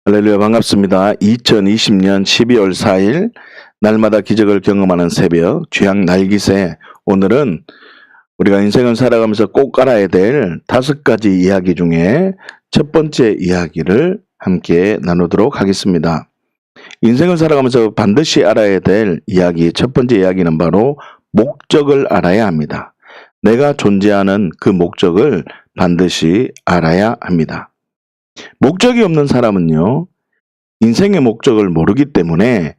할렐루야, 반갑습니다. 2020년 12월 4일 날마다 기적을 경험하는 새벽 주양 날기새. 오늘은 우리가 인생을 살아가면서 꼭 알아야 될 5가지 이야기 중에 첫 번째 이야기를 함께 나누도록 하겠습니다. 인생을 살아가면서 반드시 알아야 될 이야기, 첫 번째 이야기는 바로 목적을 알아야 합니다. 내가 존재하는 그 목적을 반드시 알아야 합니다. 목적이 없는 사람은요, 인생의 목적을 모르기 때문에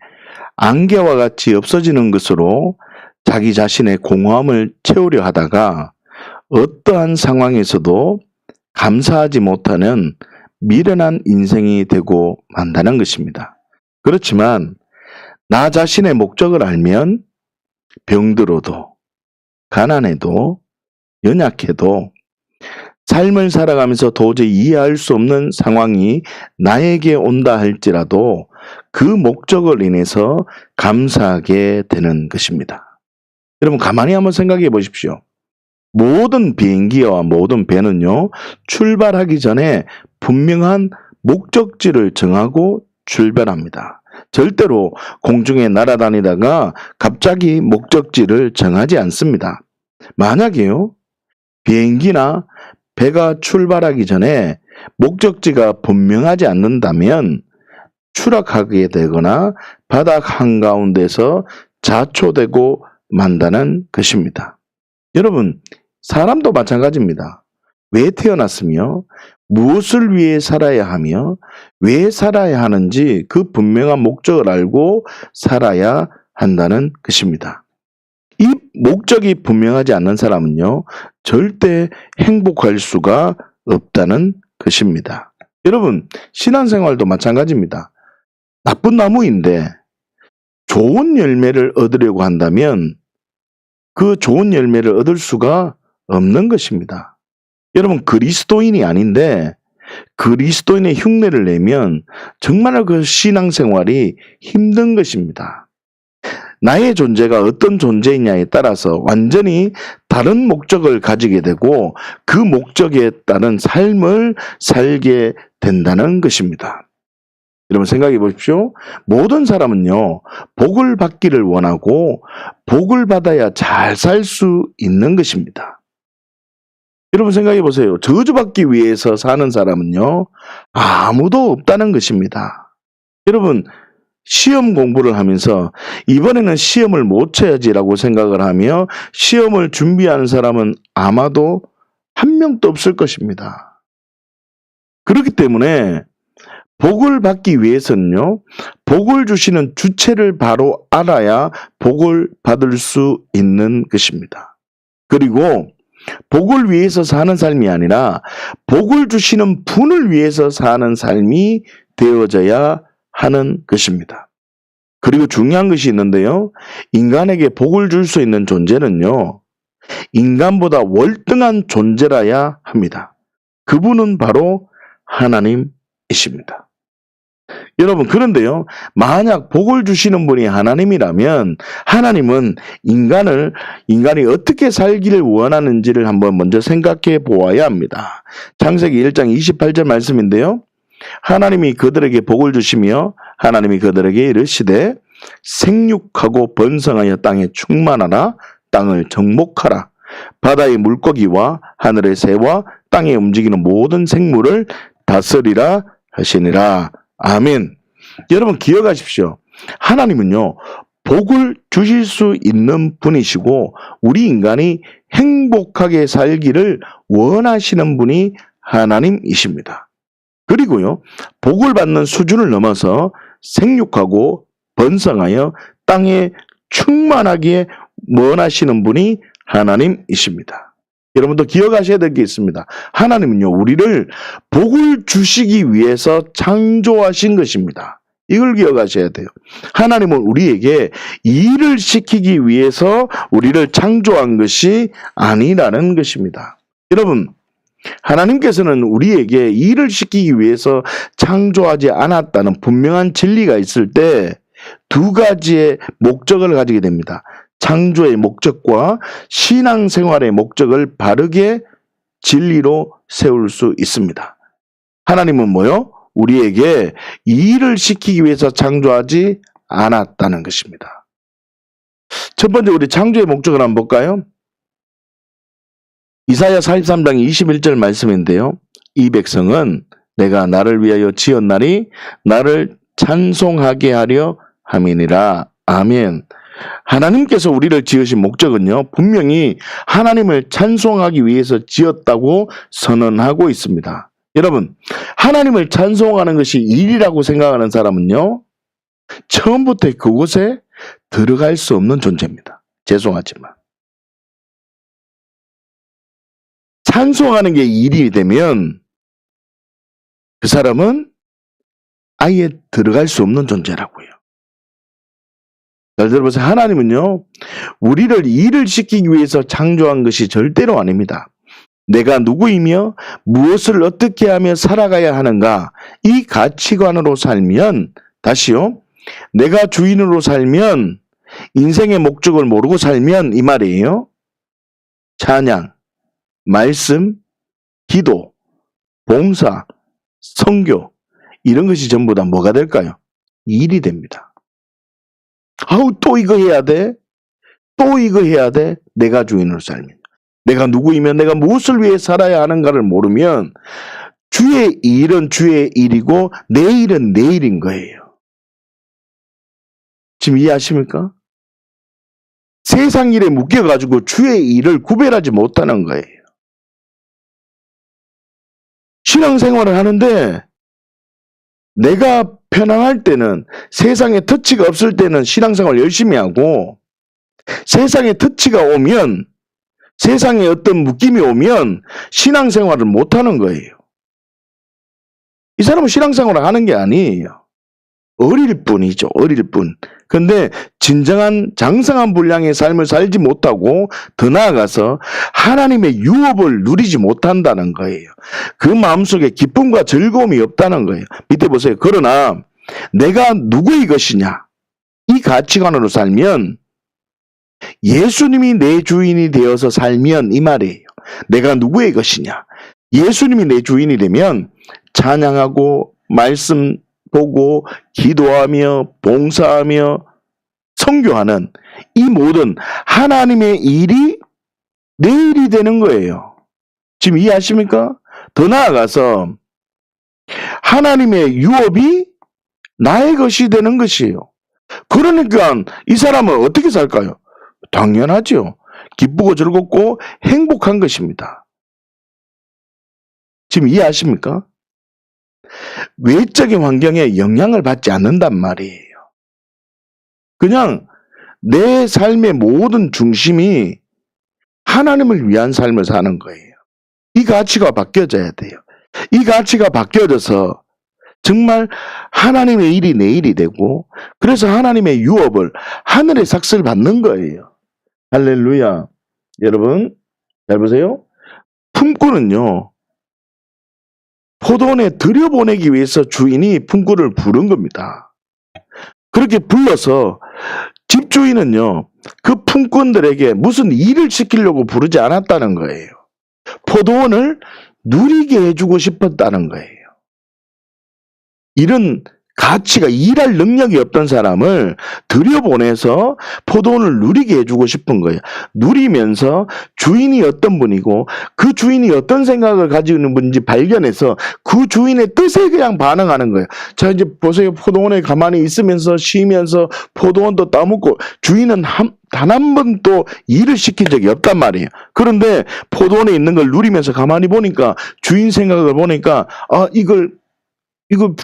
안개와 같이 없어지는 것으로 자기 자신의 공허함을 채우려 하다가 어떠한 상황에서도 감사하지 못하는 미련한 인생이 되고 만다는 것입니다. 그렇지만 나 자신의 목적을 알면 병들어도, 가난해도, 연약해도, 삶을 살아가면서 도저히 이해할 수 없는 상황이 나에게 온다 할지라도 그 목적을 인해서 감사하게 되는 것입니다. 여러분, 가만히 한번 생각해 보십시오. 모든 비행기와 모든 배는요, 출발하기 전에 분명한 목적지를 정하고 출발합니다. 절대로 공중에 날아다니다가 갑자기 목적지를 정하지 않습니다. 만약에요, 비행기나 배가 출발하기 전에 목적지가 분명하지 않는다면 추락하게 되거나 바닥 한가운데서 자초되고 만다는 것입니다. 여러분, 사람도 마찬가지입니다. 왜 태어났으며 무엇을 위해 살아야 하며 왜 살아야 하는지 그 분명한 목적을 알고 살아야 한다는 것입니다. 이 목적이 분명하지 않는 사람은요, 절대 행복할 수가 없다는 것입니다. 여러분, 신앙생활도 마찬가지입니다. 나쁜 나무인데 좋은 열매를 얻으려고 한다면 그 좋은 열매를 얻을 수가 없는 것입니다. 여러분, 그리스도인이 아닌데 그리스도인의 흉내를 내면 정말 그 신앙생활이 힘든 것입니다. 나의 존재가 어떤 존재이냐에 따라서 완전히 다른 목적을 가지게 되고 그 목적에 따른 삶을 살게 된다는 것입니다. 여러분, 생각해 보십시오. 모든 사람은요, 복을 받기를 원하고 복을 받아야 잘 살 수 있는 것입니다. 여러분, 생각해 보세요. 저주받기 위해서 사는 사람은요, 아무도 없다는 것입니다. 여러분, 시험 공부를 하면서 이번에는 시험을 못 쳐야지라고 생각을 하며 시험을 준비하는 사람은 아마도 한 명도 없을 것입니다. 그렇기 때문에 복을 받기 위해서는요, 복을 주시는 주체를 바로 알아야 복을 받을 수 있는 것입니다. 그리고 복을 위해서 사는 삶이 아니라 복을 주시는 분을 위해서 사는 삶이 되어져야 하는 것입니다. 그리고 중요한 것이 있는데요, 인간에게 복을 줄 수 있는 존재는요, 인간보다 월등한 존재라야 합니다. 그분은 바로 하나님이십니다. 여러분, 그런데요, 만약 복을 주시는 분이 하나님이라면 하나님은 인간이 어떻게 살기를 원하는지를 한번 먼저 생각해 보아야 합니다. 창세기 1장 28절 말씀인데요, 하나님이 그들에게 복을 주시며 하나님이 그들에게 이르시되 생육하고 번성하여 땅에 충만하라, 땅을 정복하라, 바다의 물고기와 하늘의 새와 땅에 움직이는 모든 생물을 다스리라 하시니라. 아멘. 여러분, 기억하십시오. 하나님은요, 복을 주실 수 있는 분이시고 우리 인간이 행복하게 살기를 원하시는 분이 하나님이십니다. 그리고요, 복을 받는 수준을 넘어서 생육하고 번성하여 땅에 충만하게 원하시는 분이 하나님이십니다. 여러분도 기억하셔야 될 게 있습니다. 하나님은요, 우리를 복을 주시기 위해서 창조하신 것입니다. 이걸 기억하셔야 돼요. 하나님은 우리에게 일을 시키기 위해서 우리를 창조한 것이 아니라는 것입니다. 여러분, 하나님께서는 우리에게 일을 시키기 위해서 창조하지 않았다는 분명한 진리가 있을 때 2가지의 목적을 가지게 됩니다. 창조의 목적과 신앙생활의 목적을 바르게 진리로 세울 수 있습니다. 하나님은 뭐요? 우리에게 일을 시키기 위해서 창조하지 않았다는 것입니다. 첫 번째 우리 창조의 목적을 한번 볼까요? 이사야 43장 21절 말씀인데요. 이 백성은 내가 나를 위하여 지었나니 나를 찬송하게 하려 함이니라. 아멘. 하나님께서 우리를 지으신 목적은요, 분명히 하나님을 찬송하기 위해서 지었다고 선언하고 있습니다. 여러분, 하나님을 찬송하는 것이 일이라고 생각하는 사람은요, 처음부터 그곳에 들어갈 수 없는 존재입니다. 죄송하지만. 찬송하는 게 일이 되면 그 사람은 아예 들어갈 수 없는 존재라고요. 잘 들어보세요. 하나님은요, 우리를 일을 시키기 위해서 창조한 것이 절대로 아닙니다. 내가 누구이며 무엇을 어떻게 하며 살아가야 하는가, 이 가치관으로 살면, 다시요, 내가 주인으로 살면, 인생의 목적을 모르고 살면 이 말이에요. 찬양, 말씀, 기도, 봉사, 선교, 이런 것이 전부 다 뭐가 될까요? 일이 됩니다. 아우, 또 이거 해야 돼? 또 이거 해야 돼? 내가 주인으로 살면. 내가 누구이면 내가 무엇을 위해 살아야 하는가를 모르면 주의 일은 주의 일이고 내 일은 내 일인 거예요. 지금 이해하십니까? 세상 일에 묶여가지고 주의 일을 구별하지 못하는 거예요. 신앙생활을 하는데 내가 편안할 때는, 세상에 터치가 없을 때는 신앙생활 열심히 하고, 세상에 터치가 오면, 세상에 어떤 묶임이 오면 신앙생활을 못하는 거예요. 이 사람은 신앙생활을 하는 게 아니에요. 어릴 뿐이죠. 어릴 뿐. 근데 진정한 장성한 분량의 삶을 살지 못하고 더 나아가서 하나님의 유업을 누리지 못한다는 거예요. 그 마음속에 기쁨과 즐거움이 없다는 거예요. 밑에 보세요. 그러나 내가 누구의 것이냐, 이 가치관으로 살면, 예수님이 내 주인이 되어서 살면, 이 말이에요. 내가 누구의 것이냐, 예수님이 내 주인이 되면 찬양하고 말씀 보고 기도하며 봉사하며 선교하는 이 모든 하나님의 일이 내 일이 되는 거예요. 지금 이해하십니까? 더 나아가서 하나님의 유업이 나의 것이 되는 것이에요. 그러니까 이 사람은 어떻게 살까요? 당연하죠. 기쁘고 즐겁고 행복한 것입니다. 지금 이해하십니까? 외적인 환경에 영향을 받지 않는단 말이에요. 그냥 내 삶의 모든 중심이 하나님을 위한 삶을 사는 거예요. 이 가치가 바뀌어져야 돼요. 이 가치가 바뀌어져서 정말 하나님의 일이 내 일이 되고, 그래서 하나님의 유업을, 하늘의 삭스를 받는 거예요. 할렐루야. 여러분 잘 보세요. 품꾼은요, 포도원에 들여보내기 위해서 주인이 품꾼을 부른 겁니다. 그렇게 불러서 집주인은요, 그 품꾼들에게 무슨 일을 시키려고 부르지 않았다는 거예요. 포도원을 누리게 해주고 싶었다는 거예요. 이런 가치가, 일할 능력이 없던 사람을 들여보내서 포도원을 누리게 해주고 싶은 거예요. 누리면서 주인이 어떤 분이고 그 주인이 어떤 생각을 가지고 있는 분인지 발견해서 그 주인의 뜻에 그냥 반응하는 거예요. 자, 이제 보세요. 포도원에 가만히 있으면서 쉬면서 포도원도 따먹고, 주인은 단 한 번도 일을 시킨 적이 없단 말이에요. 그런데 포도원에 있는 걸 누리면서 가만히 보니까, 주인 생각을 보니까, 이거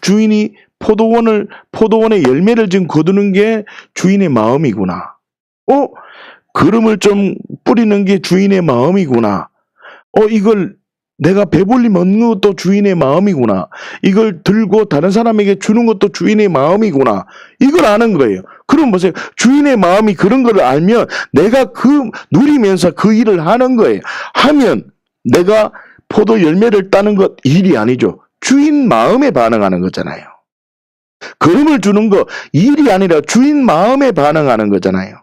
주인이 포도원의 열매를 지금 거두는 게 주인의 마음이구나. 그름을 좀 뿌리는 게 주인의 마음이구나. 이걸 내가 배불리 먹는 것도 주인의 마음이구나. 이걸 들고 다른 사람에게 주는 것도 주인의 마음이구나. 이걸 아는 거예요. 그럼 보세요. 주인의 마음이 그런 걸 알면 내가 누리면서 그 일을 하는 거예요. 하면 내가 포도 열매를 따는 것 일이 아니죠. 주인 마음에 반응하는 거잖아요. 그름을 주는 거 일이 아니라 주인 마음에 반응하는 거잖아요.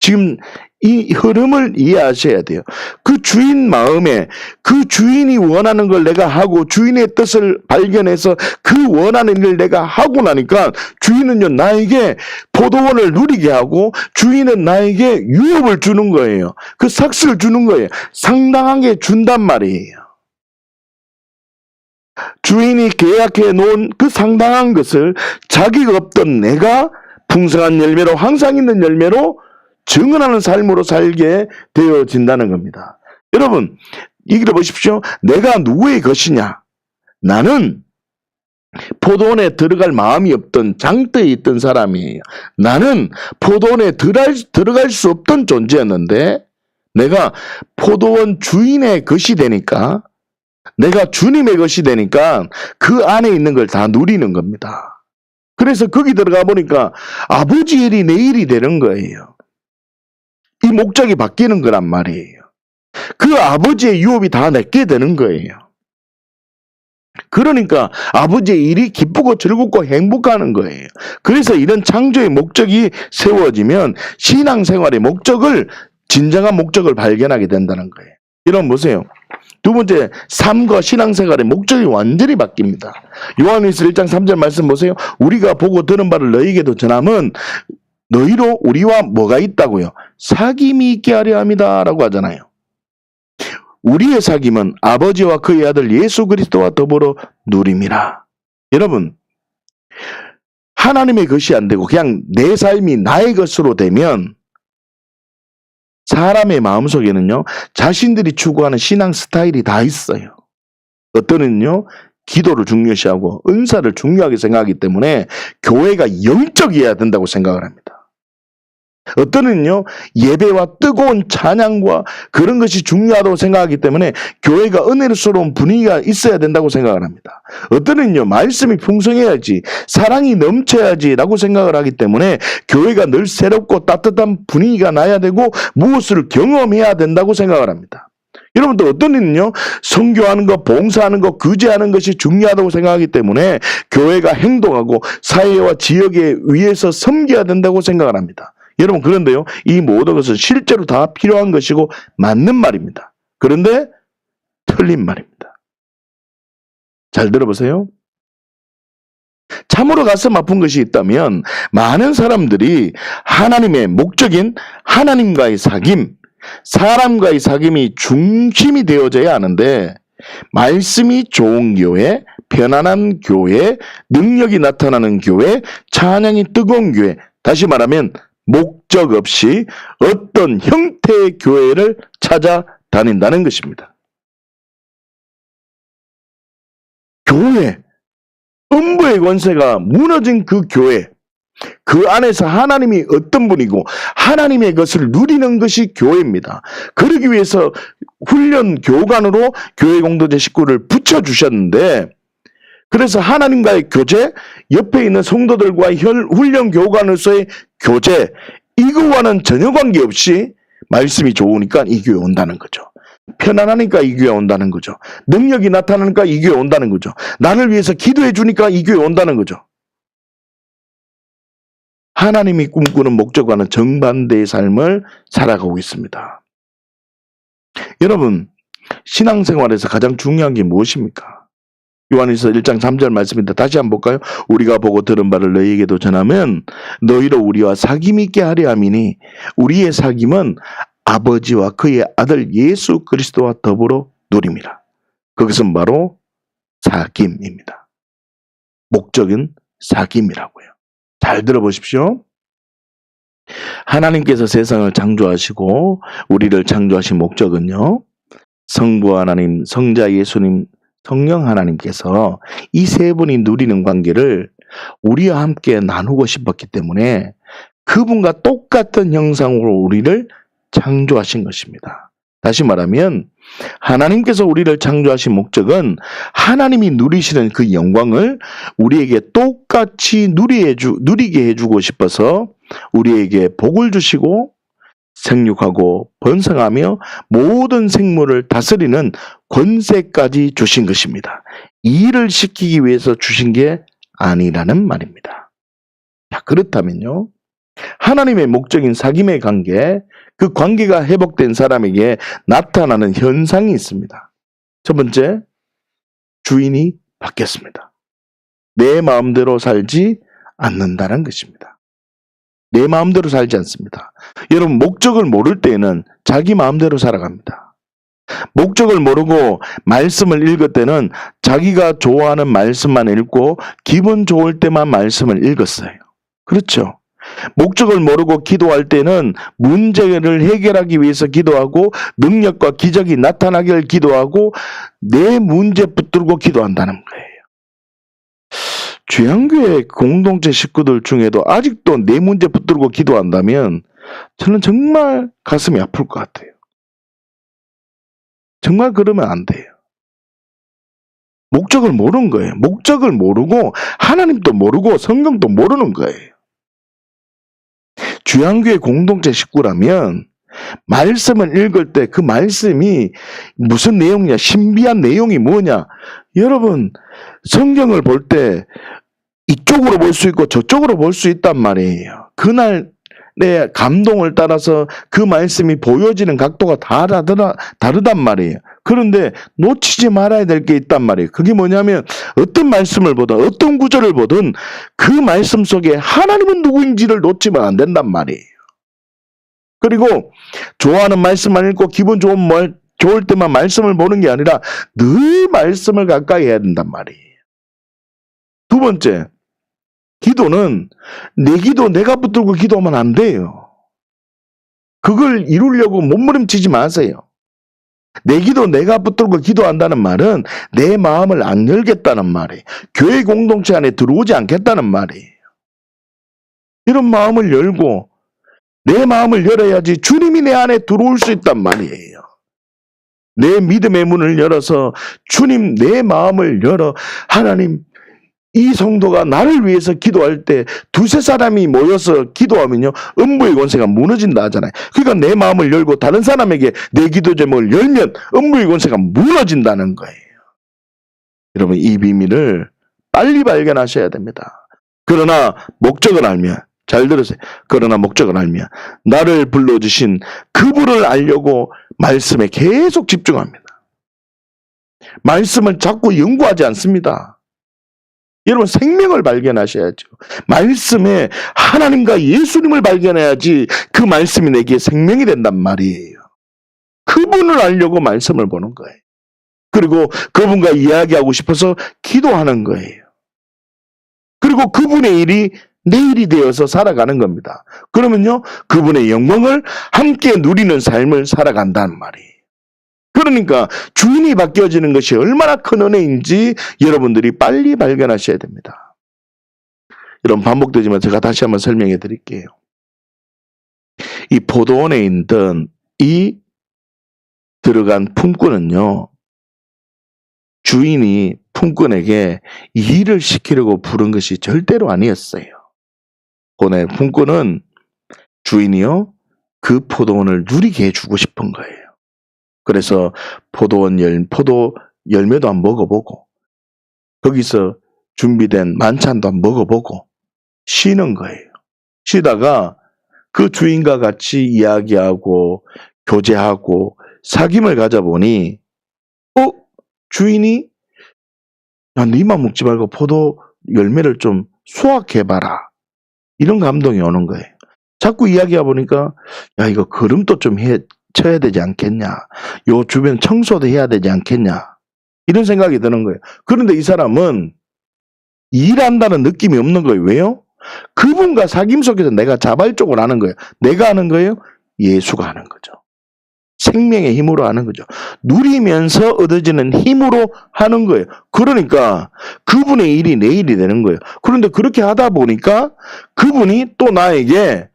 지금 이 흐름을 이해하셔야 돼요. 그 주인 마음에 그 주인이 원하는 걸 내가 하고 주인의 뜻을 발견해서 그 원하는 일을 내가 하고 나니까 주인은요 나에게 포도원을 누리게 하고 주인은 나에게 유업을 주는 거예요. 그 삭스를 주는 거예요. 상당하게 준단 말이에요. 주인이 계약해 놓은 그 상당한 것을 자기가 없던 내가 풍성한 열매로 항상 있는 열매로 증언하는 삶으로 살게 되어진다는 겁니다. 여러분 이기를 보십시오. 내가 누구의 것이냐? 나는 포도원에 들어갈 마음이 없던 장터에 있던 사람이에요. 나는 포도원에 들어갈 수 없던 존재였는데 내가 포도원 주인의 것이 되니까 내가 주님의 것이 되니까 그 안에 있는 걸 다 누리는 겁니다. 그래서 거기 들어가 보니까 아버지 일이 내 일이 되는 거예요. 이 목적이 바뀌는 거란 말이에요. 그 아버지의 유업이 다 내게 되는 거예요. 그러니까 아버지의 일이 기쁘고 즐겁고 행복하는 거예요. 그래서 이런 창조의 목적이 세워지면 신앙생활의 목적을 진정한 목적을 발견하게 된다는 거예요. 여러분 보세요. 두 번째, 삶과 신앙생활의 목적이 완전히 바뀝니다. 요한일서 1장 3절 말씀 보세요. 우리가 보고 들은 바를 너희에게도 전함은 너희로 우리와 뭐가 있다고요? 사귐이 있게 하려 함이다 라고 하잖아요. 우리의 사귐은 아버지와 그의 아들 예수 그리스도와 더불어 누림이라. 여러분 하나님의 것이 안 되고 그냥 내 삶이 나의 것으로 되면 사람의 마음속에는요 자신들이 추구하는 신앙 스타일이 다 있어요. 어떤은요 기도를 중요시하고 은사를 중요하게 생각하기 때문에 교회가 영적이어야 된다고 생각을 합니다. 어떤은요 예배와 뜨거운 찬양과 그런 것이 중요하다고 생각하기 때문에 교회가 은혜스러운 분위기가 있어야 된다고 생각을 합니다. 어떤은요 말씀이 풍성해야지 사랑이 넘쳐야지 라고 생각을 하기 때문에 교회가 늘 새롭고 따뜻한 분위기가 나야 되고 무엇을 경험해야 된다고 생각을 합니다. 여러분들 어떤 이는요 선교하는 것, 봉사하는 것, 구제하는 것이 중요하다고 생각하기 때문에 교회가 행동하고 사회와 지역에 위해서 섬겨야 된다고 생각을 합니다. 여러분 그런데요 이 모든 것은 실제로 다 필요한 것이고 맞는 말입니다. 그런데 틀린 말입니다. 잘 들어보세요. 참으로 가슴 아픈 것이 있다면 많은 사람들이 하나님의 목적인 하나님과의 사귐, 사람과의 사귐이 중심이 되어져야 하는데 말씀이 좋은 교회, 편안한 교회, 능력이 나타나는 교회, 찬양이 뜨거운 교회, 다시 말하면 목적 없이 어떤 형태의 교회를 찾아다닌다는 것입니다. 교회, 음부의 권세가 무너진 그 교회, 그 안에서 하나님이 어떤 분이고 하나님의 것을 누리는 것이 교회입니다. 그러기 위해서 훈련 교관으로 교회 공동체 식구를 붙여주셨는데 그래서 하나님과의 교제, 옆에 있는 성도들과의 훈련 교관으로서의 교제, 이거와는 전혀 관계없이 말씀이 좋으니까 이 교회 온다는 거죠. 편안하니까 이 교회 온다는 거죠. 능력이 나타나니까 이 교회 온다는 거죠. 나를 위해서 기도해 주니까 이 교회 온다는 거죠. 하나님이 꿈꾸는 목적과는 정반대의 삶을 살아가고 있습니다. 여러분, 신앙생활에서 가장 중요한 게 무엇입니까? 요한일서 1장 3절 말씀인데 다시 한번 볼까요? 우리가 보고 들은 바를 너희에게도 전하면 너희로 우리와 사귐 있게 하려 함이니 우리의 사귐은 아버지와 그의 아들 예수 그리스도와 더불어 누림이라. 그것은 바로 사귐입니다. 목적은 사귐이라고요. 잘 들어보십시오. 하나님께서 세상을 창조하시고 우리를 창조하신 목적은요. 성부 하나님, 성자 예수님, 성령 하나님께서 이 세 분이 누리는 관계를 우리와 함께 나누고 싶었기 때문에 그분과 똑같은 형상으로 우리를 창조하신 것입니다. 다시 말하면 하나님께서 우리를 창조하신 목적은 하나님이 누리시는 그 영광을 우리에게 똑같이 누리게 해주고 싶어서 우리에게 복을 주시고 생육하고 번성하며 모든 생물을 다스리는 권세까지 주신 것입니다. 이 일을 시키기 위해서 주신 게 아니라는 말입니다. 자, 그렇다면요. 하나님의 목적인 사귐의 관계, 그 관계가 회복된 사람에게 나타나는 현상이 있습니다. 첫 번째, 주인이 바뀌었습니다. 내 마음대로 살지 않는다는 것입니다. 내 마음대로 살지 않습니다. 여러분, 목적을 모를 때는 자기 마음대로 살아갑니다. 목적을 모르고 말씀을 읽을 때는 자기가 좋아하는 말씀만 읽고 기분 좋을 때만 말씀을 읽었어요. 그렇죠? 목적을 모르고 기도할 때는 문제를 해결하기 위해서 기도하고 능력과 기적이 나타나길 기도하고 내 문제 붙들고 기도한다는 거예요. 주양교회 공동체 식구들 중에도 아직도 내 문제 붙들고 기도한다면 저는 정말 가슴이 아플 것 같아요. 정말 그러면 안 돼요. 목적을 모르는 거예요. 목적을 모르고 하나님도 모르고 성경도 모르는 거예요. 주양교회 공동체 식구라면 말씀을 읽을 때 그 말씀이 무슨 내용이냐, 신비한 내용이 뭐냐. 여러분, 성경을 볼 때 이쪽으로 볼 수 있고 저쪽으로 볼 수 있단 말이에요. 그날 내 감동을 따라서 그 말씀이 보여지는 각도가 다 다르단 말이에요. 그런데 놓치지 말아야 될 게 있단 말이에요. 그게 뭐냐면 어떤 말씀을 보든 어떤 구절을 보든 그 말씀 속에 하나님은 누구인지를 놓치면 안 된단 말이에요. 그리고 좋아하는 말씀만 읽고 기분 좋을 때만 말씀을 보는 게 아니라 늘 말씀을 가까이 해야 된단 말이에요. 두 번째, 기도는 내 기도 내가 붙들고 기도하면 안 돼요. 그걸 이루려고 몸부림치지 마세요. 내 기도 내가 붙들고 기도한다는 말은 내 마음을 안 열겠다는 말이에요. 교회 공동체 안에 들어오지 않겠다는 말이에요. 이런 마음을 열고 내 마음을 열어야지 주님이 내 안에 들어올 수 있단 말이에요. 내 믿음의 문을 열어서 주님 내 마음을 열어 하나님 이 성도가 나를 위해서 기도할 때 두세 사람이 모여서 기도하면요 음부의 권세가 무너진다 하잖아요. 그러니까 내 마음을 열고 다른 사람에게 내 기도 제목을 열면 음부의 권세가 무너진다는 거예요. 여러분, 이 비밀을 빨리 발견하셔야 됩니다. 그러나 목적을 알면, 잘 들으세요. 그러나 목적을 알면 나를 불러주신 그분을 알려고 말씀에 계속 집중합니다. 말씀을 자꾸 연구하지 않습니다. 여러분, 생명을 발견하셔야죠. 말씀에 하나님과 예수님을 발견해야지 그 말씀이 내게 생명이 된단 말이에요. 그분을 알려고 말씀을 보는 거예요. 그리고 그분과 이야기하고 싶어서 기도하는 거예요. 그리고 그분의 일이 내 일이 되어서 살아가는 겁니다. 그러면요, 그분의 영광을 함께 누리는 삶을 살아간다는 말이에요. 그러니까 주인이 바뀌어지는 것이 얼마나 큰 은혜인지 여러분들이 빨리 발견하셔야 됩니다. 여러분, 반복되지만 제가 다시 한번 설명해 드릴게요. 이 포도원에 있던 이 들어간 품꾼은요, 주인이 품꾼에게 일을 시키려고 부른 것이 절대로 아니었어요. 오늘 품꾼은 주인이요, 그 포도원을 누리게 해주고 싶은 거예요. 그래서 포도 열매도 한번 먹어보고 거기서 준비된 만찬도 한번 먹어보고 쉬는 거예요. 쉬다가 그 주인과 같이 이야기하고 교제하고 사귐을 가져보니 주인이 야, 니만 먹지 말고 포도 열매를 좀 수확해봐라. 이런 감동이 오는 거예요. 자꾸 이야기하다 보니까 야, 이거 거름도 좀 쳐야 되지 않겠냐. 요 주변 청소도 해야 되지 않겠냐. 이런 생각이 드는 거예요. 그런데 이 사람은 일한다는 느낌이 없는 거예요. 왜요? 그분과 사귐 속에서 내가 자발적으로 하는 거예요. 내가 하는 거예요? 예수가 하는 거죠. 생명의 힘으로 하는 거죠. 누리면서 얻어지는 힘으로 하는 거예요. 그러니까 그분의 일이 내 일이 되는 거예요. 그런데 그렇게 하다 보니까 그분이 또 나에게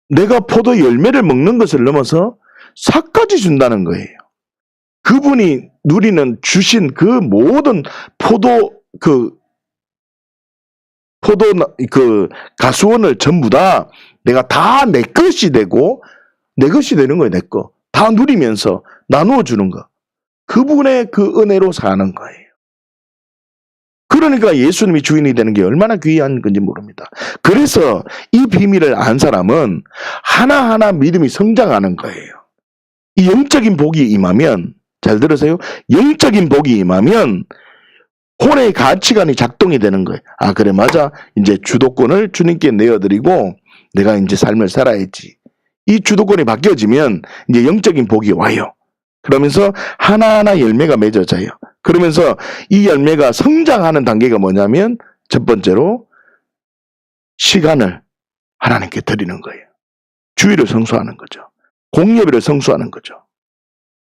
내가 포도 열매를 먹는 것을 넘어서 삭까지 준다는 거예요. 그분이 주신 그 모든 가수원을 전부 다 내가 다 내 것이 되고 내 것이 되는 거예요. 내 거. 다 누리면서 나누어 주는 거. 그분의 그 은혜로 사는 거예요. 그러니까 예수님이 주인이 되는 게 얼마나 귀한 건지 모릅니다. 그래서 이 비밀을 안 사람은 하나하나 믿음이 성장하는 거예요. 이 영적인 복이 임하면, 잘 들으세요. 영적인 복이 임하면 혼의 가치관이 작동이 되는 거예요. 아, 그래, 맞아. 이제 주도권을 주님께 내어드리고 내가 이제 삶을 살아야지. 이 주도권이 바뀌어지면 이제 영적인 복이 와요. 그러면서 하나하나 열매가 맺어져요. 그러면서 이 열매가 성장하는 단계가 뭐냐면 첫 번째로 시간을 하나님께 드리는 거예요. 주의를 성수하는 거죠. 공예배를 성수하는 거죠.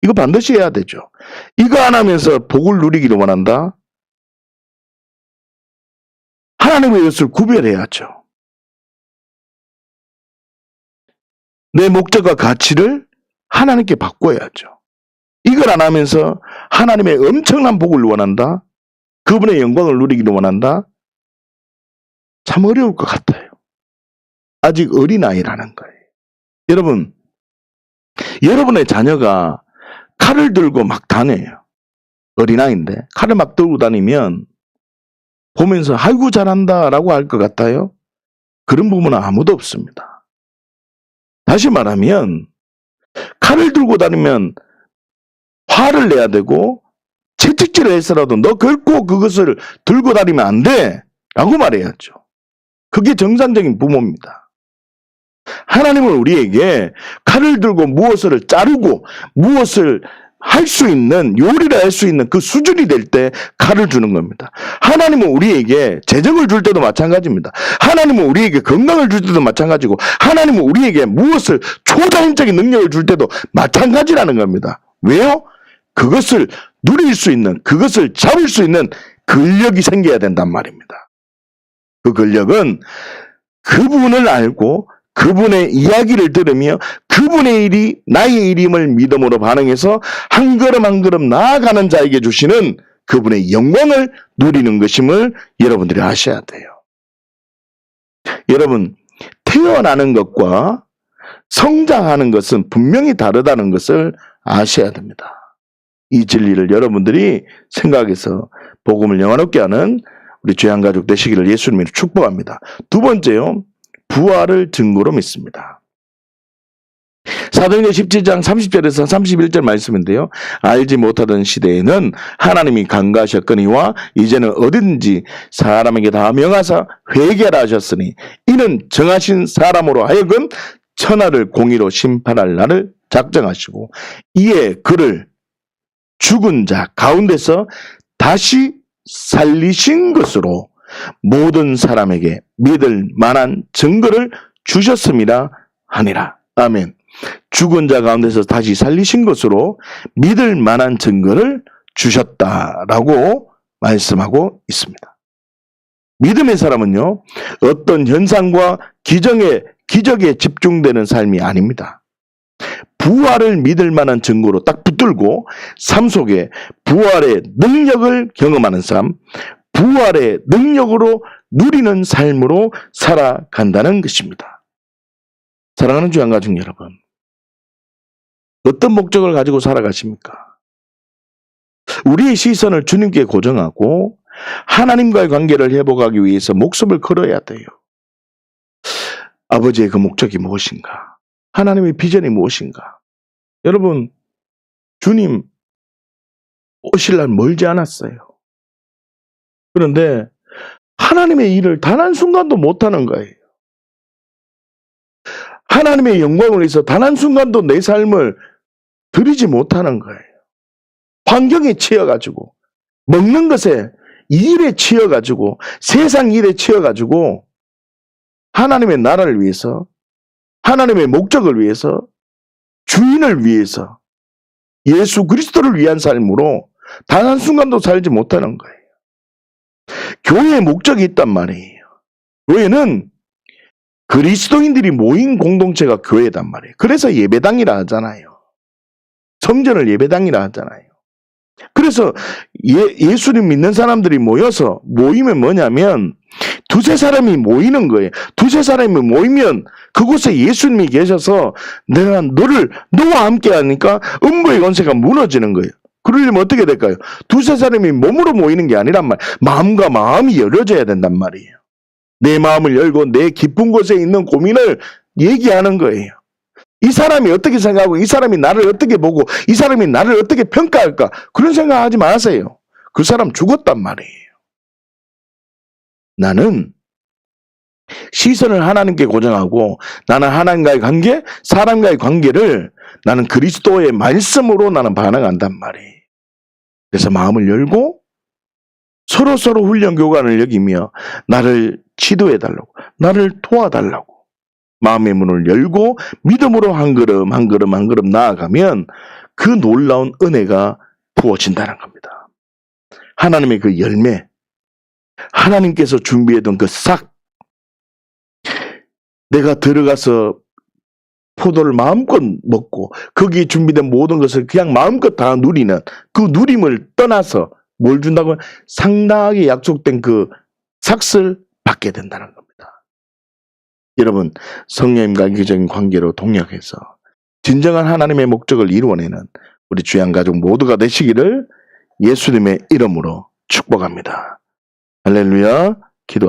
이거 반드시 해야 되죠. 이거 안 하면서 복을 누리기를 원한다? 하나님의 것을 구별해야죠. 내 목적과 가치를 하나님께 바꿔야죠. 이걸 안 하면서 하나님의 엄청난 복을 원한다? 그분의 영광을 누리기를 원한다? 참 어려울 것 같아요. 아직 어린아이라는 거예요. 여러분, 여러분의 자녀가 칼을 들고 막 다녀요. 어린아이인데 칼을 막 들고 다니면 보면서 아이고 잘한다 라고 할 것 같아요? 그런 부분은 아무도 없습니다. 다시 말하면 칼을 들고 다니면 화를 내야 되고 채찍질을 해서라도 너 결코 그것을 들고 다니면 안 돼 라고 말해야죠. 그게 정상적인 부모입니다. 하나님은 우리에게 칼을 들고 무엇을 자르고 무엇을 할 수 있는, 요리를 할 수 있는 그 수준이 될 때 칼을 주는 겁니다. 하나님은 우리에게 재정을 줄 때도 마찬가지입니다. 하나님은 우리에게 건강을 줄 때도 마찬가지고 하나님은 우리에게 무엇을 초자연적인 능력을 줄 때도 마찬가지라는 겁니다. 왜요? 그것을 누릴 수 있는, 그것을 잡을 수 있는 근력이 생겨야 된단 말입니다. 그 근력은 그분을 알고 그분의 이야기를 들으며 그분의 일이 나의 일임을 믿음으로 반응해서 한 걸음 한 걸음 나아가는 자에게 주시는 그분의 영광을 누리는 것임을 여러분들이 아셔야 돼요. 여러분, 태어나는 것과 성장하는 것은 분명히 다르다는 것을 아셔야 됩니다. 이 진리를 여러분들이 생각해서 복음을 영화롭게 하는 우리 죄한가족 되시기를 예수님으로 축복합니다. 두 번째요, 부활을 증거로 믿습니다. 사도행전 17장 30절에서 31절 말씀인데요. 알지 못하던 시대에는 하나님이 간과하셨거니와 이제는 어디든지 사람에게 다 명하사 회개하라 하셨으니 이는 정하신 사람으로 하여금 천하를 공의로 심판할 날을 작정하시고 이에 그를 죽은 자 가운데서 다시 살리신 것으로 모든 사람에게 믿을 만한 증거를 주셨음이라 하니라. 아멘. 죽은 자 가운데서 다시 살리신 것으로 믿을 만한 증거를 주셨다라고 말씀하고 있습니다. 믿음의 사람은요, 어떤 현상과 기적에 집중되는 삶이 아닙니다. 부활을 믿을 만한 증거로 딱 붙들고 삶 속에 부활의 능력을 경험하는 삶, 부활의 능력으로 누리는 삶으로 살아간다는 것입니다. 사랑하는 주양가족 여러분, 어떤 목적을 가지고 살아가십니까? 우리의 시선을 주님께 고정하고 하나님과의 관계를 회복하기 위해서 목숨을 걸어야 돼요. 아버지의 그 목적이 무엇인가? 하나님의 비전이 무엇인가? 여러분, 주님 오실 날 멀지 않았어요. 그런데 하나님의 일을 단 한순간도 못하는 거예요. 하나님의 영광을 위해서 단 한순간도 내 삶을 드리지 못하는 거예요. 환경에 치여가지고, 먹는 것에 일에 치여가지고, 세상 일에 치여가지고 하나님의 나라를 위해서, 하나님의 목적을 위해서, 주인을 위해서, 예수 그리스도를 위한 삶으로 단 한순간도 살지 못하는 거예요. 교회의 목적이 있단 말이에요. 교회는 그리스도인들이 모인 공동체가 교회단 말이에요. 그래서 예배당이라 하잖아요. 성전을 예배당이라 하잖아요. 그래서 예수님 믿는 사람들이 모이면 뭐냐면 두세 사람이 모이는 거예요. 두세 사람이 모이면 그곳에 예수님이 계셔서 내가 너와 함께 하니까 음부의 권세가 무너지는 거예요. 그러려면 어떻게 될까요? 두세 사람이 몸으로 모이는 게 아니란 말. 마음과 마음이 열려져야 된단 말이에요. 내 마음을 열고 내 깊은 곳에 있는 고민을 얘기하는 거예요. 이 사람이 어떻게 생각하고 이 사람이 나를 어떻게 보고 이 사람이 나를 어떻게 평가할까? 그런 생각하지 마세요. 그 사람 죽었단 말이에요. 나는 시선을 하나님께 고정하고 나는 하나님과의 관계, 사람과의 관계를 나는 그리스도의 말씀으로 나는 반응한단 말이에요. 그래서 마음을 열고 서로 훈련 교관을 여기며 나를 지도해달라고, 나를 도와달라고 마음의 문을 열고 믿음으로 한 걸음 한 걸음 한 걸음 나아가면 그 놀라운 은혜가 부어진다는 겁니다. 하나님의 그 열매, 하나님께서 준비해둔 그 싹, 내가 들어가서 포도를 마음껏 먹고 거기에 준비된 모든 것을 그냥 마음껏 다 누리는 그 누림을 떠나서 뭘 준다고? 상당하게 약속된 그 삭을 받게 된다는 겁니다. 여러분, 성령님과 인격적인 관계로 동역해서 진정한 하나님의 목적을 이루어내는 우리 주양 가족 모두가 되시기를 예수님의 이름으로 축복합니다. 할렐루야.